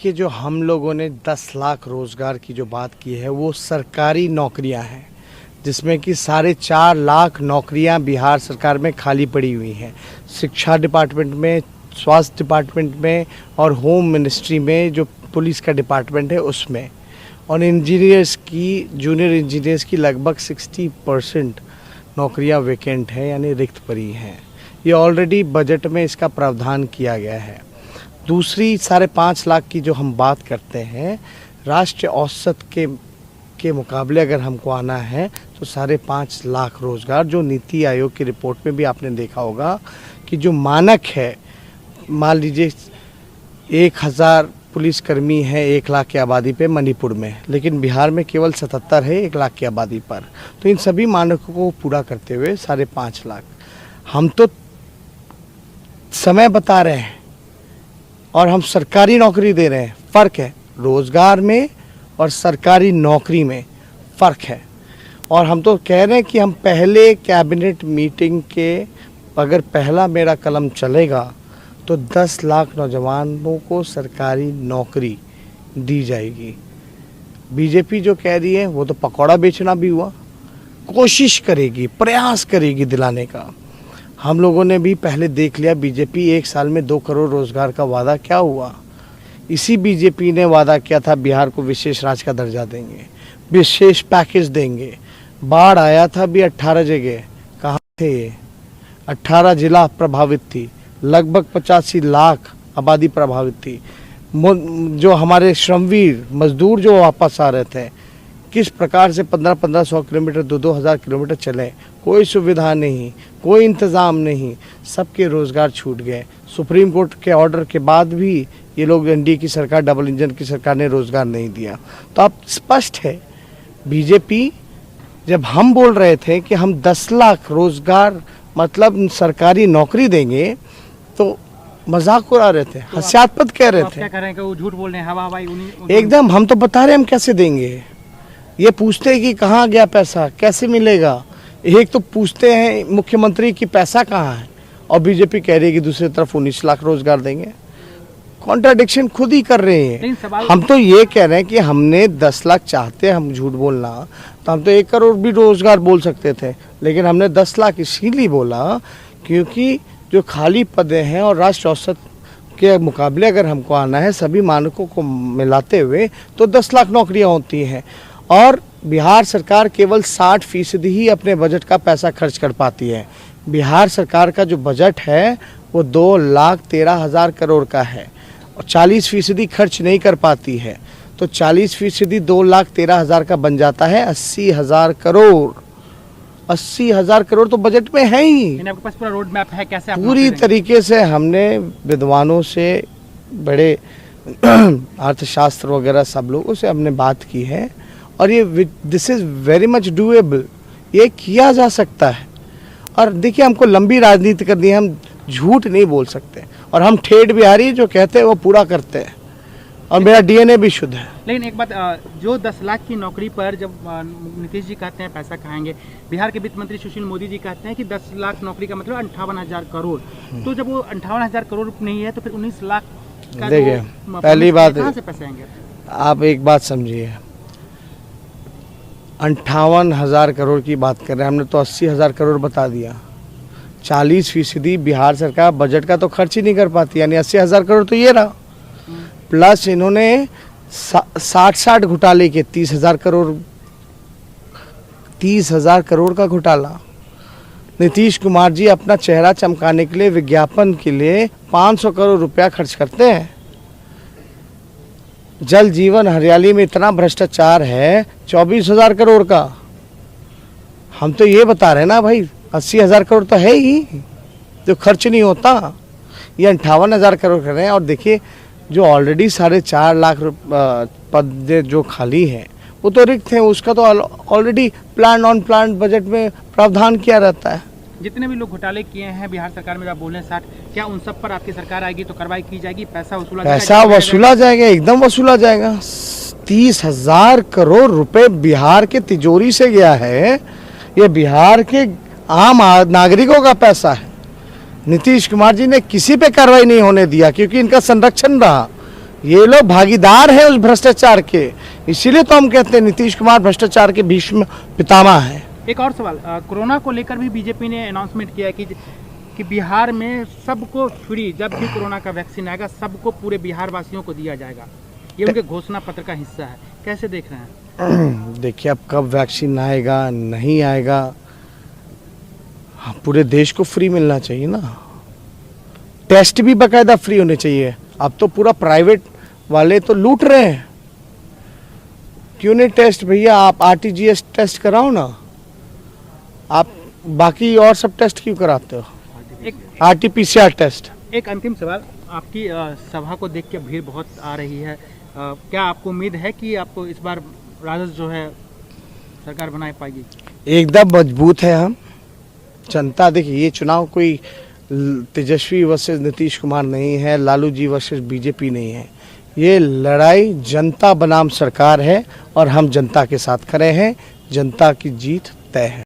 कि जो हम लोगों ने 10 लाख रोज़गार की जो बात की है वो सरकारी नौकरियां हैं, जिसमें कि 4.5 लाख नौकरियां बिहार सरकार में खाली पड़ी हुई हैं। शिक्षा डिपार्टमेंट में, स्वास्थ्य डिपार्टमेंट में और होम मिनिस्ट्री में, जो पुलिस का डिपार्टमेंट है उसमें, और इंजीनियर्स की, जूनियर इंजीनियर्स की लगभग 60% नौकरियां वैकेंट हैं, यानी रिक्त पड़ी हैं। ये ऑलरेडी बजट में इसका प्रावधान किया गया है। दूसरी 5.5 लाख की जो हम बात करते हैं, राष्ट्रीय औसत के मुकाबले अगर हमको आना है तो 5.5 लाख रोज़गार, जो नीति आयोग की रिपोर्ट में भी आपने देखा होगा कि जो मानक है, मान लीजिए 1000 पुलिसकर्मी है 1 लाख की आबादी पे मणिपुर में, लेकिन बिहार में केवल 77 है 1 लाख की आबादी पर। तो इन सभी मानकों को पूरा करते हुए 5.5 लाख, हम तो समय बता रहे हैं और हम सरकारी नौकरी दे रहे हैं। फ़र्क है, रोज़गार में और सरकारी नौकरी में फ़र्क है। और हम तो कह रहे हैं कि हम पहले कैबिनेट मीटिंग के, अगर पहला मेरा कलम चलेगा तो 10 लाख नौजवानों को सरकारी नौकरी दी जाएगी। बीजेपी जो कह रही है वो तो पकौड़ा बेचना भी हुआ, कोशिश करेगी, प्रयास करेगी दिलाने का। हम लोगों ने भी पहले देख लिया बीजेपी 1 साल में 2 करोड़ रोज़गार का वादा क्या हुआ। इसी बीजेपी ने वादा किया था बिहार को विशेष राज्य का दर्जा देंगे, विशेष पैकेज देंगे। बाढ़ आया था भी 18 जगह, कहाँ थे ये? 18 जिला प्रभावित थी, लगभग 85 लाख आबादी प्रभावित थी। जो हमारे श्रमवीर मजदूर जो वापस आ रहे थे, किस प्रकार से 1500 किलोमीटर, 2000 किलोमीटर चले, कोई सुविधा नहीं, कोई इंतज़ाम नहीं, सबके रोज़गार छूट गए। सुप्रीम कोर्ट के ऑर्डर के बाद भी ये लोग, एनडीए की सरकार, डबल इंजन की सरकार ने रोज़गार नहीं दिया। तो अब स्पष्ट है, बीजेपी, जब हम बोल रहे थे कि हम 10 लाख रोज़गार मतलब सरकारी नौकरी देंगे, तो मजाक उड़ा रहे थे, हास्यास्पद कह रहे थे। क्या कह रहे हैं कि वो झूठ बोल रहे हैं, हवा हवाई एकदम, हम तो बता रहे हैं हम कैसे देंगे। ये पूछते हैं कि कहाँ गया पैसा, कैसे मिलेगा। एक तो पूछते हैं मुख्यमंत्री की पैसा कहाँ है, और बीजेपी कह रही है कि दूसरी तरफ 19 लाख रोजगार देंगे। कॉन्ट्राडिक्शन खुद ही कर रहे हैं। हम तो ये कह रहे हैं कि हमने 10 लाख चाहते हैं, हम झूठ बोलना तो हम तो 1 करोड़ भी रोजगार बोल सकते थे, लेकिन हमने 10 लाख इसीलिए बोला क्योंकि जो खाली पदें हैं और राष्ट्रीय औसत के मुकाबले अगर हमको आना है, सभी मानकों को मिलाते हुए, तो 10 लाख नौकरियाँ होती हैं। और बिहार सरकार केवल 60% ही अपने बजट का पैसा खर्च कर पाती है। बिहार सरकार का जो बजट है वो 2,13,000 करोड़ का है और 40% खर्च नहीं कर पाती है। तो 40% 2,13,000 का बन जाता है 80,000 करोड़। 80,000 करोड़ तो बजट में है ही। आपके पास पूरा रोड मैप है, कैसे आप पूरी तरीके से हमने विद्वानों से, बड़े अर्थशास्त्र वगैरह सब लोगों से हमने बात की है, और ये this is very much doable, ये किया जा सकता है। और देखिए, हमको लंबी राजनीति करनी है, हम झूठ नहीं बोल सकते, और हम ठेठ बिहारी जो कहते हैं वो पूरा करते हैं, और मेरा डीएनए भी शुद्ध है। लेकिन एक बात, जो 10 लाख की नौकरी पर जब नीतीश जी कहते हैं पैसा खाएंगे, बिहार के वित्त मंत्री सुशील मोदी जी कहते हैं कि 10 लाख नौकरी का मतलब 58,000 करोड़। तो जब वो 58,000 करोड़ नहीं है तो फिर 19 लाख का, देखिए पहली बात, कहाँ से पैसे आएंगे? आप एक बात समझिए, 58,000 करोड़ की बात कर रहे हैं, हमने तो 80,000 करोड़ बता दिया। 40% बिहार सरकार बजट का तो खर्च ही नहीं कर पाती, यानी 80,000 करोड़ तो ये रहा। प्लस इन्होंने 60 घोटाले के 30,000 करोड़ का घोटाला। नीतीश कुमार जी अपना चेहरा चमकाने के लिए, विज्ञापन के लिए 500 करोड़ रुपया खर्च करते हैं। जल जीवन हरियाली में इतना भ्रष्टाचार है 24,000 करोड़ का। हम तो ये बता रहे हैं ना भाई, 80,000 करोड़ तो है ही जो खर्च नहीं होता, ये 58,000 करोड़ कर रहे हैं। और देखिए, जो ऑलरेडी 4.5 लाख पद जो खाली हैं वो तो रिक्त हैं, उसका तो already plan on plan budget में प्रावधान किया रहता है। जितने भी लोग घोटाले किए हैं बिहार सरकार में, आप बोल रहे हैं 60, क्या उन सब पर आपकी सरकार आएगी तो कार्रवाई की जाएगी, पैसा वसूला जाएगा, एकदम वसूला जाएगा। 30,000 करोड़ रुपए बिहार के तिजोरी से गया है, ये बिहार के आम नागरिकों का पैसा है। नीतीश कुमार जी ने किसी पे कार्रवाई नहीं होने दिया क्योंकि इनका संरक्षण रहा। ये लोग भागीदार हैं उस भ्रष्टाचार के, इसीलिए तो हम कहते हैं नीतीश कुमार भ्रष्टाचार के भीष्म पितामह है। एक और सवाल, कोरोना को लेकर भी बीजेपी ने अनाउंसमेंट किया है कि बिहार में सबको फ्री, जब भी कोरोना का वैक्सीन आएगा सबको, पूरे बिहार वासियों को दिया जाएगा। ये उनके घोषणा पत्र का हिस्सा है, कैसे देख रहे हैं? देखिए अब कब वैक्सीन आएगा नहीं आएगा, हाँ, पूरे देश को फ्री मिलना चाहिए ना, टेस्ट भी बाकायदा फ्री होने चाहिए। अब तो पूरा प्राइवेट वाले तो लूट रहे हैं, क्यों नहीं टेस्ट भैया, आप आरटीजीएस टेस्ट कराओ ना, आप बाकी और सब टेस्ट क्यों कराते हो, आरटीपीसीआर टेस्ट। एक अंतिम सवाल, आपकी सभा को देख के भीड़ बहुत आ रही है, क्या आपको उम्मीद है कि आपको इस बार राजद जो है सरकार बना पाएगी? एकदम मजबूत है हम, जनता देखिए ये चुनाव कोई तेजस्वी वर्सेस नीतीश कुमार नहीं है, लालू जी वर्सेस बीजेपी नहीं है, ये लड़ाई जनता बनाम सरकार है और हम जनता के साथ खड़े हैं, जनता की जीत तय है।